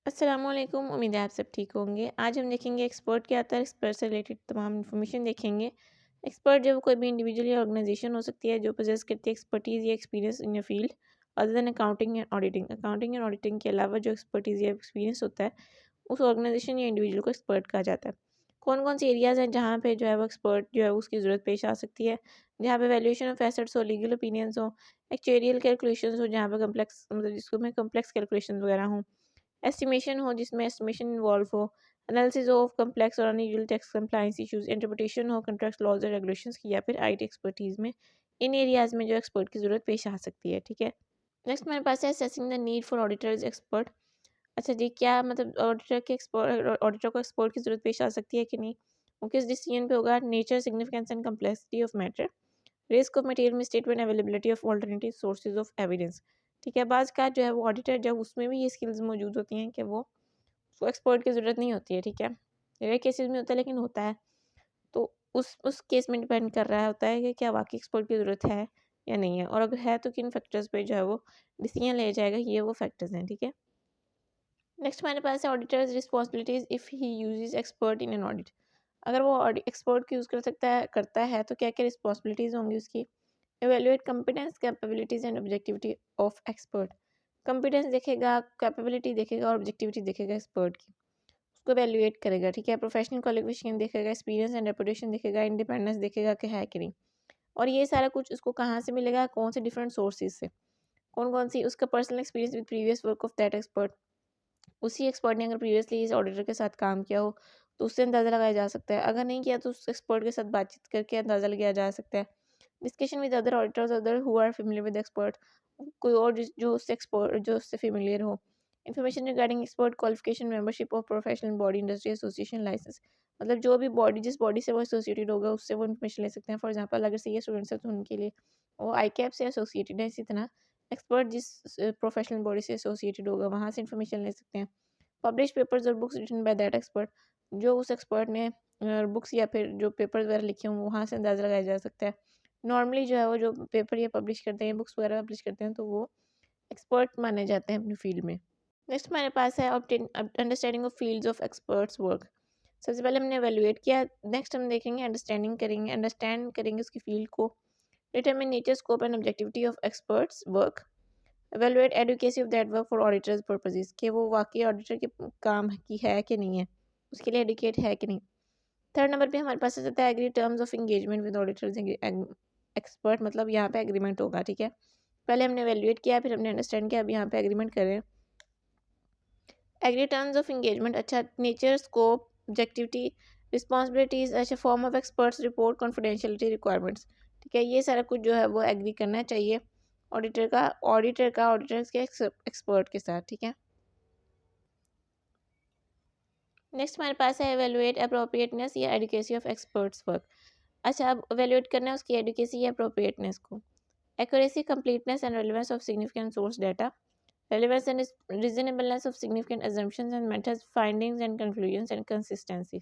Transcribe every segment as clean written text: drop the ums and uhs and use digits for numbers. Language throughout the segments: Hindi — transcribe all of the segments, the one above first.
अस्सलामुअलैकुम। उम्मीद है आप सब ठीक होंगे। आज हम देखेंगे एक्सपर्ट क्या आता है। एक्सपर्ट से रिलेटेड तमाम इन्फॉर्मेशन देखेंगे। एक्सपर्ट जो कोई भी इंडिविजुअल या ऑर्गेनाइजेशन हो सकती है जो पोजेस करती है एक्सपर्टीज़ या experience in a field other than accounting and auditing. Accounting and auditing के अलावा जो एक्सपर्टीज़ या एक्सपीरियंस होता है उस ऑर्गेनाइजेशन या इंडिविजुअल को एक्सपर्ट कहा जाता है। कौन कौन से एरियाज़ हैं जहाँ पे जो है वो एक्सपर्ट जो है उसकी ज़रूरत पेश आ सकती है। जहाँ पे वैल्यूएशन ऑफ एसेट्स हो, लीगल ओपिनियंस हो, एक्चुरियल कैलकुलेशंस हो, जहाँ पे कम्प्लेक्स मतलब जिसको में कम्प्लेक्स कैलकुलेशन वगैरह हों, एस्टिमेशन हो जिसमें एस्टिमेशन इन्वॉल्व हो, एनालिसिस ऑफ कम्प्लेक्स और unusual tax compliance issues, interpretation हो कॉन्ट्रैक्ट लॉज और रेगुलेशंस की, या फिर आईटी एक्सपर्टीज़ में इन एरियाज़ में जो एक्सपर्ट की ज़रूरत पेश आ सकती है। ठीक है, नेक्स्ट मेरे पास है assessing the need four auditors expert. अच्छा जी, क्या मतलब ऑडिटर को एक्सपर्ट की ज़रूरत पेश आ सकती है कि नहीं, वो किस डिसीजन पे होगा। Nature, significance and complexity of matter, risk of material misstatement, availability of alternative sources of evidence. ठीक है, बाज़ का जो है वो ऑडिटर जब उसमें भी ये स्किल्स मौजूद होती हैं कि वो उसको एक्सपर्ट की ज़रूरत नहीं होती है। ठीक है, रेयर केसेस में होता है लेकिन होता है। तो उस केस में डिपेंड कर रहा होता है कि क्या वाकई एक्सपर्ट की ज़रूरत है या नहीं है, और अगर है तो किन फैक्टर्स पे जो है वो डिसीजन ले जाएगा, ये वो फैक्टर्स हैं। ठीक है, नेक्स्ट हमारे पास है auditors responsibilities if he uses expert in an audit. अगर वो एक्सपर्ट को यूज़ करता है तो क्या क्या रिस्पॉन्सिबिलिटीज़ होंगी उसकी। Evaluate competence, capabilities and objectivity of expert. Competence देखेगा, कैपेबिलिटी देखेगा और ऑब्जेक्टिविटी देखेगा एक्सपर्ट की, उसको एवेल्युएट करेगा। ठीक है, प्रोफेशनल क्वालिफिकेशन देखेगा, एक्सपीरियंस एंड रेपुटेशन देखेगा, इंडिपेंडेंस देखेगा कि है कि नहीं। और ये सारा कुछ उसको कहाँ से मिलेगा, कौन से डिफरेंट सोर्सेज से, कौन कौन सी, उसका personal experience with previous work of that expert. उसी एक्सपर्ट ने अगर प्रीवियसली इस ऑडिटर के साथ काम किया हो तो उससे अंदाज़ा लगाया जा सकता है। अगर नहीं किया तो उस एक्सपर्ट के साथ बातचीत करके अंदाज़ा लगाया जा सकता है। Discussion with other auditors other who are familiar with expert, कोई और जो उससे एक्सपर्ट जो उससे फेमिलियर हो। Information regarding expert qualification, membership of professional body, industry association, licence. मतलब जो भी बॉडी जिस बॉडी से वो एसोसिएटेड होगा उससे वो इन्फॉर्मेशन ले सकते हैं। फॉर एग्जांपल अगर सी ए स्टूडेंट्स है तो उनके लिए वो आई कैप से एसोसिएटेड है। इसी तरह एक्सपर्ट जिस प्रोफेशनल बॉडी से एसोसिएटेड होगा वहाँ से इन्फॉर्मेशन ले सकते हैं। पब्लिश पेपर्स और books written by that expert, जो उस एक्सपर्ट ने बुक्स या फिर जो पेपर्स वगैरह लिखे हों वहाँ से अंदाज़ा लगाया जा सकता है। नॉर्मली जो है वो जो पेपर ये पब्लिश करते हैं, बुक्स वगैरह पब्लिश करते हैं, तो वो एक्सपर्ट माने जाते हैं अपनी फील्ड में। नेक्स्ट हमारे पास है obtain understanding of fields of experts work. सबसे पहले हमने एवेलुएट किया, नेक्स्ट हम देखेंगे अंडरस्टैंडिंग करेंगे, अंडरस्टैंड करेंगे उसकी फील्ड को। Determine nature, scope and objectivity of experts work. Evaluate adequacy of that work four auditors purposes, कि वो वाकई ऑडिटर के काम की है कि नहीं है, उसके लिए एडुकेट है कि नहीं। थर्ड नंबर पे हमारे पास आ जाता है agree terms of engagement with auditors expert, मतलब यहाँ पे एग्रीमेंट होगा। ठीक है, पहले हमने एवेलुएट किया, फिर हमने अंडरस्टैंड किया, अब यहाँ पे एग्रीमेंट कर रहे हैं। एग्री टर्म्स ऑफ एंगेजमेंट, अच्छा, नेचर, स्कोप, ऑब्जेक्टिविटी, रिस्पॉन्सिबिलिटीज, अच्छा, form of experts report, confidentiality requirements. ठीक है, ये सारा कुछ जो है वो एग्री करना चाहिए ऑडिटर्स के एक्सपर्ट के साथ। ठीक है, नेक्स्ट हमारे पास है एवेलुएट अप्रोप्रिएटनेस या एडुकेसी ऑफ एक्सपर्ट्स वर्क। अच्छा, अब एवेलुएट करना है उसकी एडुकेसी या अप्रोप्रिएटनेस को। Accuracy, completeness and relevance of significant source data, relevance and reasonableness of significant assumptions and methods, findings and conclusions and consistency।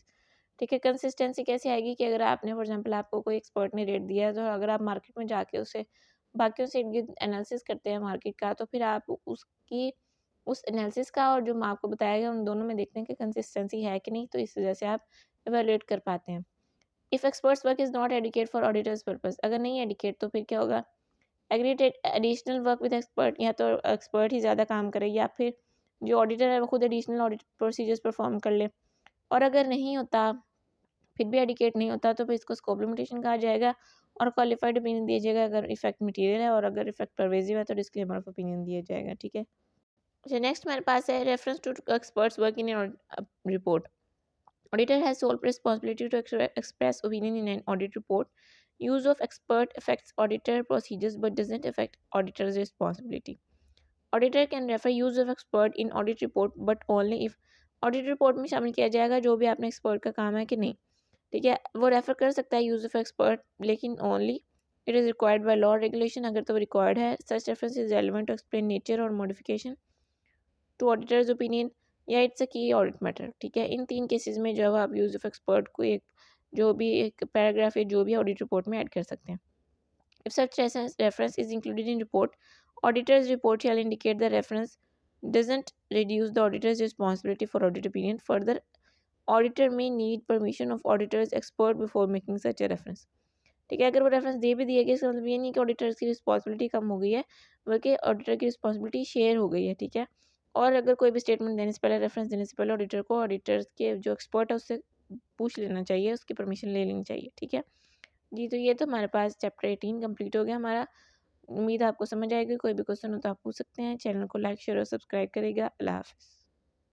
ठीक है, कंसिस्टेंसी कैसे आएगी कि अगर आपने फॉर एग्जांपल आपको कोई एक्सपर्ट ने रेट दिया है तो अगर आप मार्केट में जाके उसे बाकियों से एनालिसिस करते हैं मार्केट का, तो फिर आप उसकी उस एनालिसिस का और जो मैं आपको बताया गया उन दोनों में देखते हैं कि कंसिस्टेंसी है कि नहीं, तो इस वजह से आप एवेलुएट कर पाते हैं। If experts work is not adequate four auditors purpose, अगर नहीं एडिकेट तो फिर क्या होगा। Agreed additional work with expert, या तो एक्सपर्ट ही ज़्यादा काम करे या फिर जो ऑडिटर है वो खुद एडिशनल ऑडिट प्रोसीजर्स परफॉर्म कर ले। और अगर नहीं होता, फिर भी एडिकेट नहीं होता, तो फिर इसको स्कोप लिमिटेशन कहा जाएगा और क्वालिफाइड ओपिनियन दिया जाएगा अगर इफेक्ट मटेरियल है, और अगर इफेक्ट परवेजिव है तो डिस्क्लेमर ऑफ ओपिनियन दिया जाएगा। ठीक है, अच्छा, नेक्स्ट हमारे पास है reference to experts work in report. Auditor has sole responsibility to express opinion in an audit report. Use of expert affects auditor procedures but doesn't affect auditor's responsibility. Auditor can refer use of expert in audit report but only if audit report में शामिल किया जाएगा जो भी आपने एक्सपर्ट का काम है कि नहीं। ठीक है, वो रेफर कर सकता है यूज ऑफ एक्सपर्ट, लेकिन only it is required by law regulation, अगर तो रिक्वायर्ड है। Such reference is relevant to explain nature और मॉडिफिकेशन टू ऑडिटर्स ओपिनियन या it's a key audit matter. ठीक है, इन तीन केसेस में जो है आप यूज ऑफ एक्सपर्ट को एक जो भी एक पैराग्राफ या जो भी ऑडिट रिपोर्ट में ऐड कर सकते हैं। If such reference is included in report, auditors report shell indicate the reference doesn't reduce the auditor's responsibility for audit opinion. Further, auditor may need permission of auditor's expert before making such a reference. ठीक है, अगर वो रेफरेंस दे भी दिया गया इसका मतलब ये नहीं कि ऑडिटर्स की रिस्पॉन्सिबिलिटी कम हो गई है, बल्कि ऑडिटर की रिस्पॉन्सिबिलिटी शेयर हो गई है। ठीक है, और अगर कोई भी स्टेटमेंट देने से पहले, रेफरेंस देने से पहले ऑडिटर को ऑडिटर्स के जो एक्सपर्ट है उससे पूछ लेना चाहिए, उसकी परमिशन ले लेनी चाहिए। ठीक है जी, तो ये तो हमारे पास चैप्टर 18 कंप्लीट हो गया हमारा। उम्मीद है आपको समझ आएगी। कोई भी क्वेश्चन हो तो आप पूछ सकते हैं। चैनल को लाइक शेयर और सब्सक्राइब करेगा। अल्लाह हाफ़िज़।